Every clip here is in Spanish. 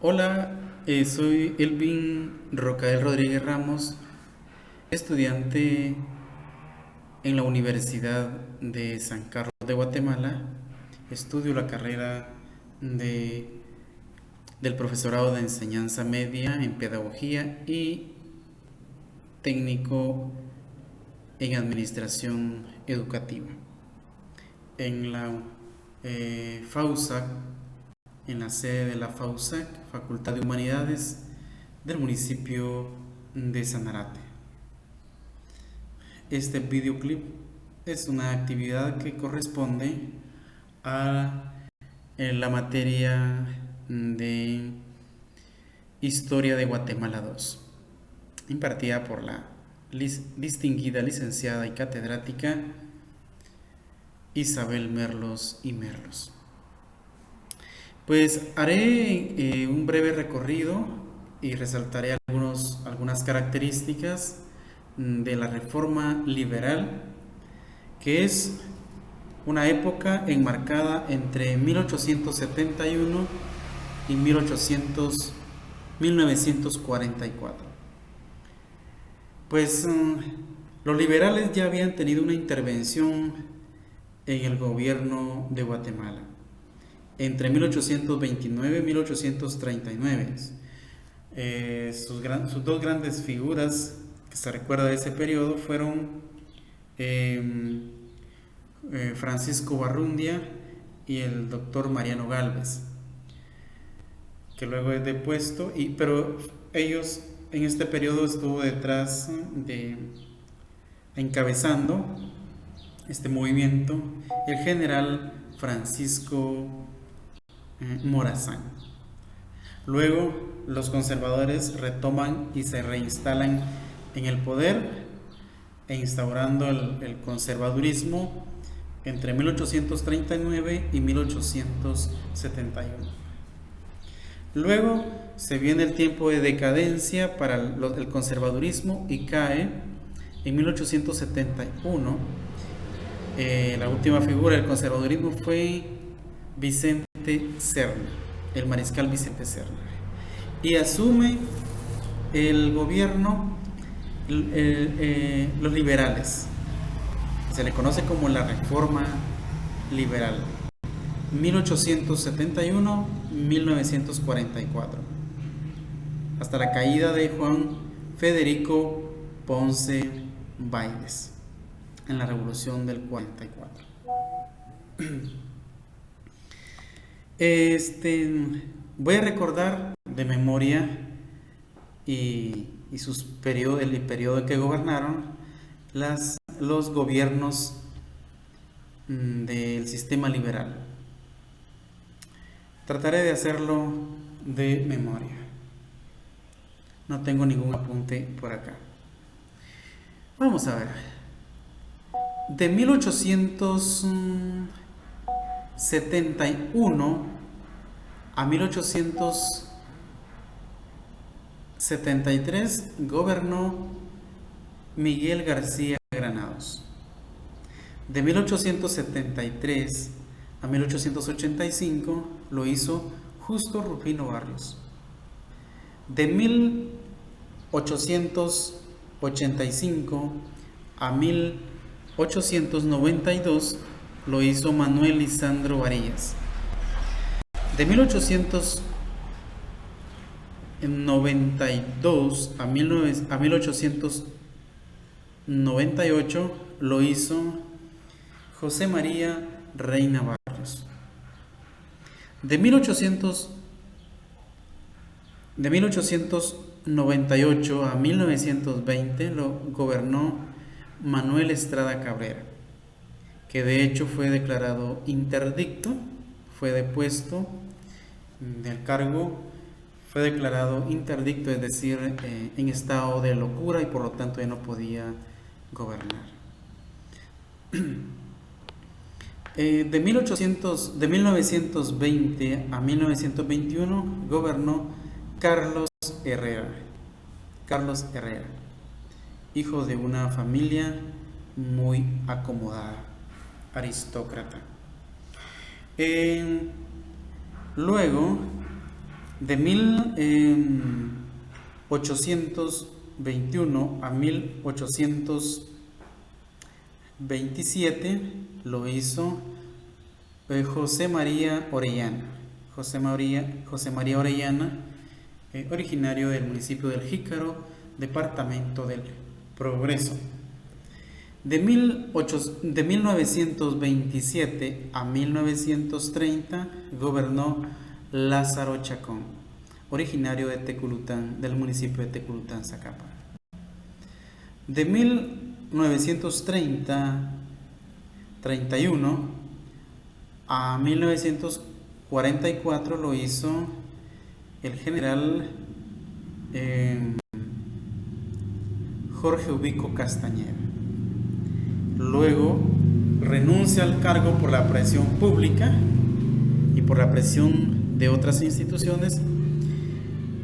Hola, soy Elvin Rocael Rodríguez Ramos, estudiante en la Universidad de San Carlos de Guatemala. Estudio la carrera de, del profesorado de enseñanza media en pedagogía y técnico en administración educativa. En la FAUSAC, en la sede de la FAUSAC, Facultad de Humanidades del municipio de Sanarate. Este videoclip es una actividad que corresponde a la materia de Historia de Guatemala 2, impartida por la distinguida licenciada y catedrática Isabel Merlos y Merlos. Pues haré un breve recorrido y resaltaré algunas características de la reforma liberal, que es una época enmarcada entre 1871 y 1944. Pues los liberales ya habían tenido una intervención en el gobierno de Guatemala entre 1829 y 1839. Sus dos grandes figuras que se recuerda de ese periodo fueron Francisco Barrundia y el doctor Mariano Gálvez, que luego es depuesto, pero ellos en este periodo estuvo detrás encabezando este movimiento el general Francisco Morazán. Luego los conservadores retoman y se reinstalan en el poder instaurando el conservadurismo entre 1839 y 1871. Luego se viene el tiempo de decadencia para el conservadurismo y cae en 1871. La última figura del conservadurismo fue Vicente Serna, el mariscal Vicente Serna, y asume el gobierno los liberales. Se le conoce como la Reforma Liberal, 1871-1944, hasta la caída de Juan Federico Ponce Báiles en la Revolución del 44. Voy a recordar de memoria y el periodo en que gobernaron los gobiernos del sistema liberal. Trataré de hacerlo de memoria. No tengo ningún apunte por acá. Vamos a ver. De 1871 a 1873 gobernó Miguel García Granados. De 1873 a 1885 lo hizo Justo Rufino Barrios. De 1885 a 1892 lo hizo Manuel Lisandro Varillas. De 1892 a 1898 lo hizo José María Reina Barrios. De 1898 a 1920 lo gobernó Manuel Estrada Cabrera, que de hecho fue declarado interdicto, fue depuesto del cargo, fue declarado interdicto, es decir, en estado de locura, y por lo tanto ya no podía gobernar. De 1920 a 1921 gobernó Carlos Herrera, hijo de una familia muy acomodada, aristócrata. Luego De 1821 a 1827 lo hizo José María Orellana. José María Orellana, originario del municipio del Jícaro, departamento del Progreso. De 1927 a 1930 gobernó Lázaro Chacón, originario de Teculután, del municipio de Teculután, Zacapa. De 1931 a 1944 lo hizo el general Jorge Ubico Castañeda. Luego renuncia al cargo por la presión pública y por la presión de otras instituciones,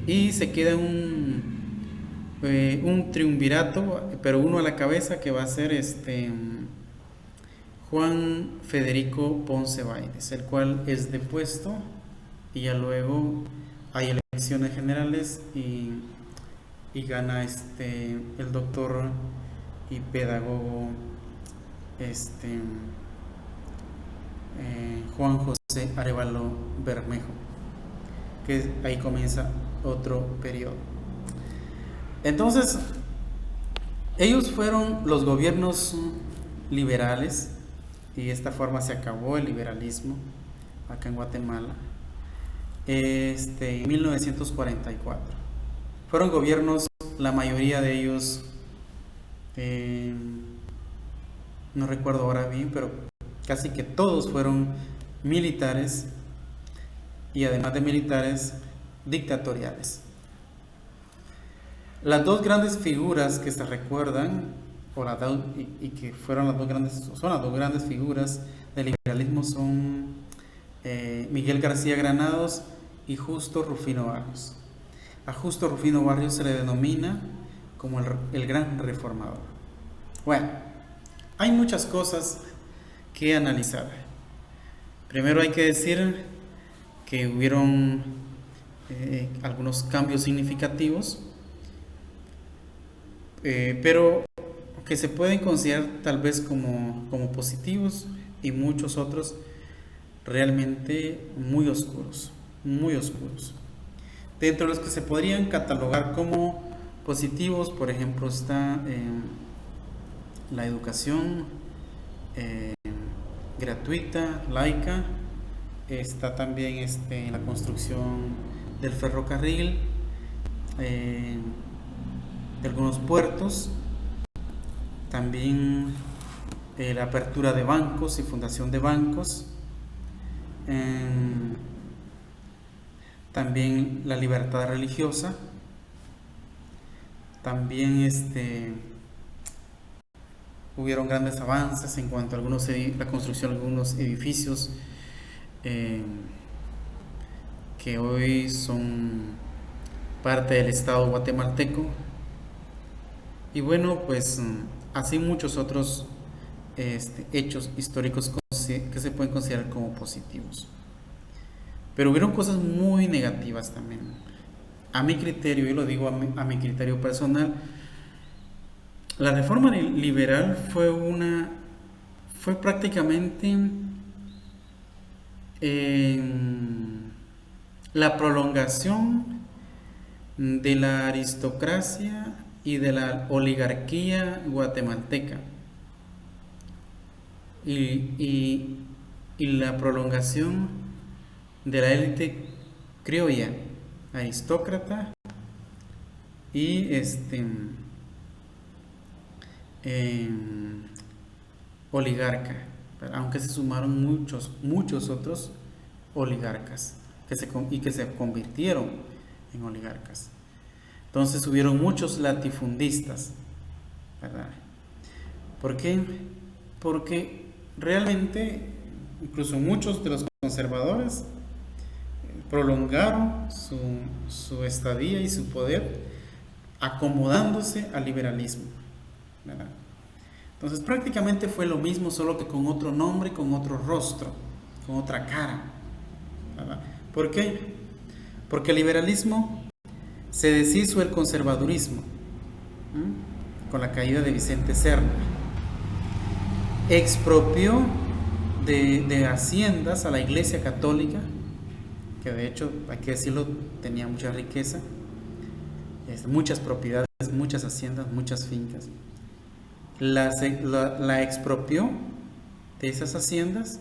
y se queda un triunvirato, pero uno a la cabeza, que va a ser Juan Federico Ponce Báidez, el cual es depuesto, y ya luego hay elecciones generales y gana el doctor y pedagogo Juan José Arévalo Bermejo, que ahí comienza otro periodo. Entonces, ellos fueron los gobiernos liberales, y de esta forma se acabó el liberalismo acá en Guatemala en 1944. Fueron gobiernos, la mayoría de ellos, no recuerdo ahora bien, pero casi que todos fueron militares, y además de militares, dictatoriales. Las dos grandes figuras que se recuerdan, y que fueron las dos grandes figuras del liberalismo, son Miguel García Granados y Justo Rufino Barrios. A Justo Rufino Barrios se le denomina como el gran reformador. Bueno, hay muchas cosas que analizar. Primero hay que decir que hubieron algunos cambios significativos, pero que se pueden considerar tal vez como positivos, y muchos otros realmente muy oscuros. Dentro de los que se podrían catalogar como positivos, por ejemplo, está la educación gratuita, laica. Está también la construcción del ferrocarril, de algunos puertos, también la apertura de bancos y fundación de bancos, también la libertad religiosa, también hubieron grandes avances en cuanto a la construcción de algunos edificios que hoy son parte del Estado guatemalteco. Y bueno, pues así muchos otros hechos históricos que se pueden considerar como positivos. Pero hubieron cosas muy negativas también. A mi criterio, y lo digo a mi criterio personal, la reforma liberal fue prácticamente la prolongación de la aristocracia y de la oligarquía guatemalteca, y la prolongación de la élite criolla, aristócrata y oligarca, aunque se sumaron muchos otros oligarcas que se convirtieron en oligarcas. Entonces hubieron muchos latifundistas, ¿verdad? ¿Por qué? Porque realmente incluso muchos de los conservadores prolongaron su estadía y su poder acomodándose al liberalismo, ¿verdad? Entonces prácticamente fue lo mismo, solo que con otro nombre, con otro rostro, con otra cara, ¿verdad? ¿Por qué? porque el liberalismo se deshizo del conservadurismo con la caída de Vicente Serna, expropió de haciendas a la Iglesia Católica, que de hecho, hay que decirlo, tenía mucha riqueza, muchas propiedades, muchas haciendas, muchas fincas. La expropió de esas haciendas,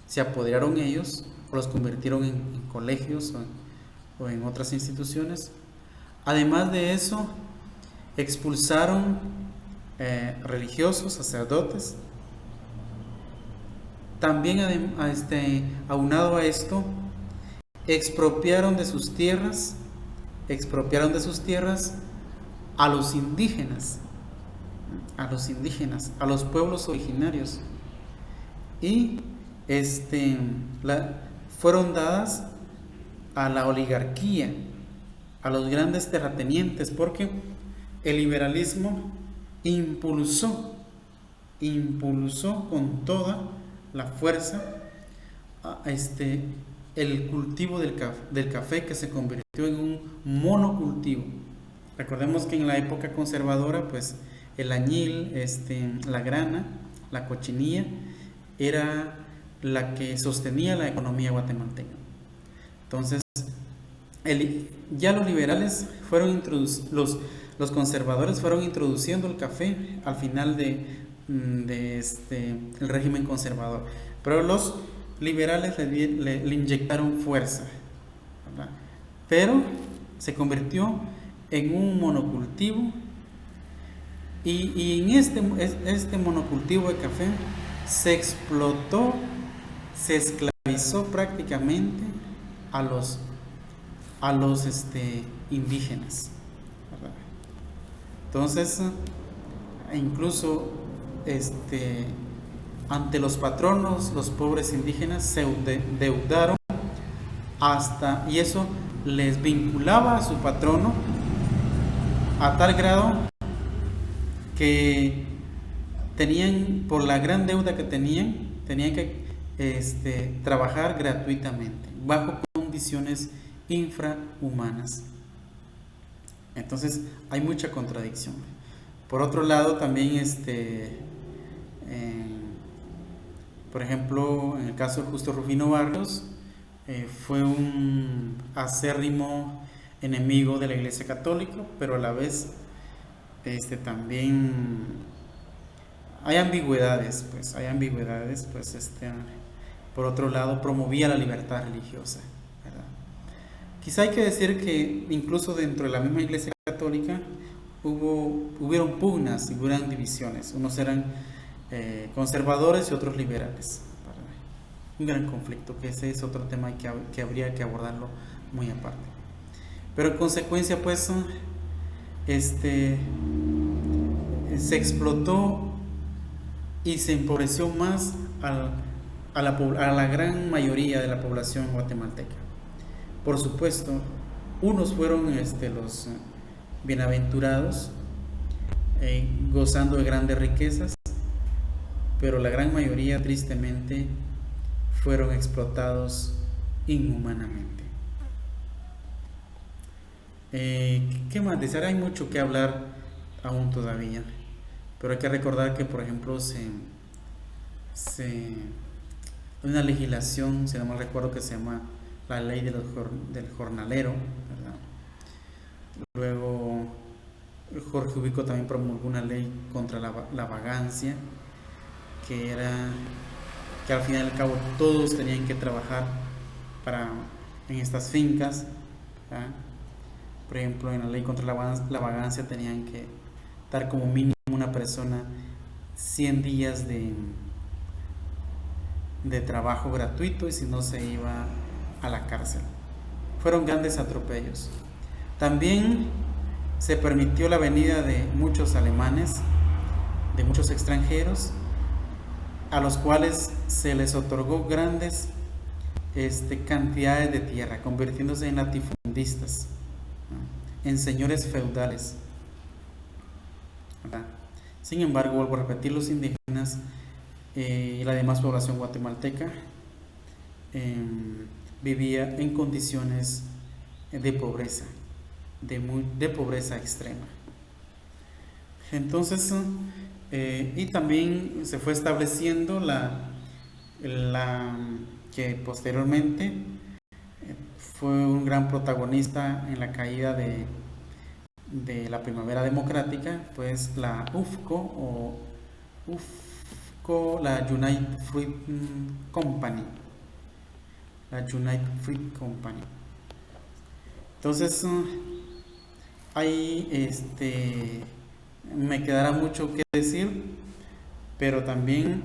se apoderaron ellos, o los convirtieron en colegios o en otras instituciones. Además de eso, expulsaron religiosos, sacerdotes. También aunado a esto, expropiaron de sus tierras a los indígenas, a los pueblos originarios, y fueron dadas a la oligarquía, a los grandes terratenientes, porque el liberalismo impulsó con toda la fuerza el cultivo del café, que se convirtió en un monocultivo. Recordemos que en la época conservadora, pues el añil, la grana, la cochinilla, era la que sostenía la economía guatemalteca. Entonces, ya los liberales los conservadores fueron introduciendo el café al final el régimen conservador, pero los liberales le inyectaron fuerza, ¿verdad? Pero se convirtió en un monocultivo, y en este monocultivo de café se explotó, se esclavizó prácticamente a los indígenas, ¿verdad? Entonces, incluso ante los patronos, los pobres indígenas se endeudaron y eso les vinculaba a su patrono a tal grado que por la gran deuda que tenían que trabajar gratuitamente, bajo condiciones infrahumanas. Entonces hay mucha contradicción. Por otro lado, también por ejemplo, en el caso de Justo Rufino Barrios, fue un acérrimo enemigo de la Iglesia Católica, pero a la vez también hay ambigüedades, por otro lado, promovía la libertad religiosa, ¿verdad? Quizá hay que decir que incluso dentro de la misma Iglesia Católica hubieron pugnas y hubieron divisiones. Unos eran conservadores y otros liberales, ¿verdad? Un gran conflicto, que ese es otro tema que habría que abordarlo muy aparte. Pero en consecuencia, pues, se explotó y se empobreció más a la gran mayoría de la población guatemalteca. Por supuesto, unos fueron los bienaventurados, gozando de grandes riquezas, pero la gran mayoría, tristemente, fueron explotados inhumanamente. ¿Qué más decir? Hay mucho que hablar aún todavía, pero hay que recordar que, por ejemplo, una legislación, si no mal recuerdo, que se llama la ley del jornalero, ¿verdad? Luego Jorge Ubico también promulgó una ley contra la vagancia, que al fin y al cabo todos tenían que trabajar en estas fincas, ¿verdad? Por ejemplo, en la ley contra la vagancia tenían que dar como mínimo una persona 100 días de trabajo gratuito, y si no, se iba a la cárcel. Fueron grandes atropellos. También se permitió la venida de muchos alemanes, de muchos extranjeros, a los cuales se les otorgó grandes cantidades de tierra, convirtiéndose en latifundistas, ¿no? En señores feudales, ¿verdad? Sin embargo, vuelvo a repetir, los indígenas y la demás población guatemalteca vivía en condiciones de pobreza, de pobreza extrema. Entonces, y también se fue estableciendo que posteriormente fue un gran protagonista en la caída de la primavera democrática, pues la UFCO, la United Fruit Company. La United Fruit Company. Entonces, ahí me quedará mucho que decir, pero también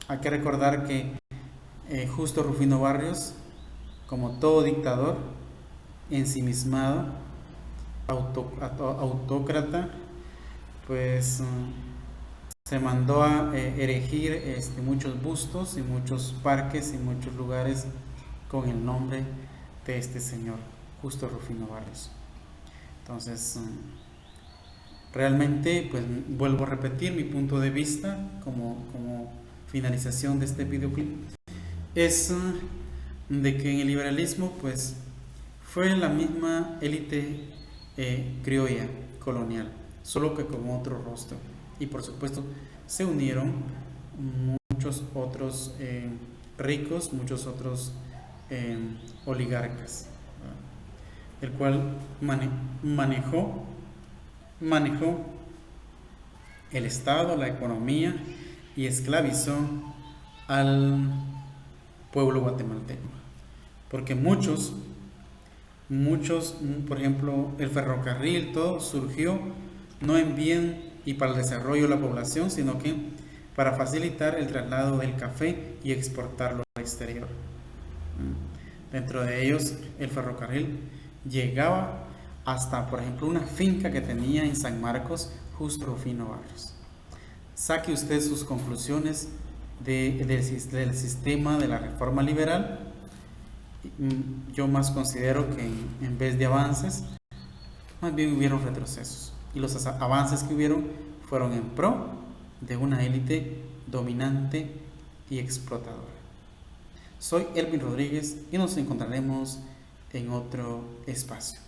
hay que recordar que Justo Rufino Barrios, como todo dictador, ensimismado, autócrata, pues se mandó a erigir muchos bustos y muchos parques y muchos lugares con el nombre de este señor, Justo Rufino Barrios. Entonces, realmente, pues vuelvo a repetir mi punto de vista como finalización de este videoclip, es de que en el liberalismo, pues, fue la misma élite criolla colonial, solo que con otro rostro. Y por supuesto se unieron muchos otros ricos, muchos otros oligarcas, ¿verdad? El cual manejó el Estado, la economía, y esclavizó al pueblo guatemalteco. Porque muchos, por ejemplo, el ferrocarril, todo surgió no en bien y para el desarrollo de la población, sino que para facilitar el traslado del café y exportarlo al exterior. Dentro de ellos, el ferrocarril llegaba hasta, por ejemplo, una finca que tenía en San Marcos, Justo Rufino Barrios. Saque usted sus conclusiones del sistema de la reforma liberal. Yo más considero que en vez de avances, más bien hubieron retrocesos. Y los avances que hubieron fueron en pro de una élite dominante y explotadora. Soy Elvin Rodríguez y nos encontraremos en otro espacio.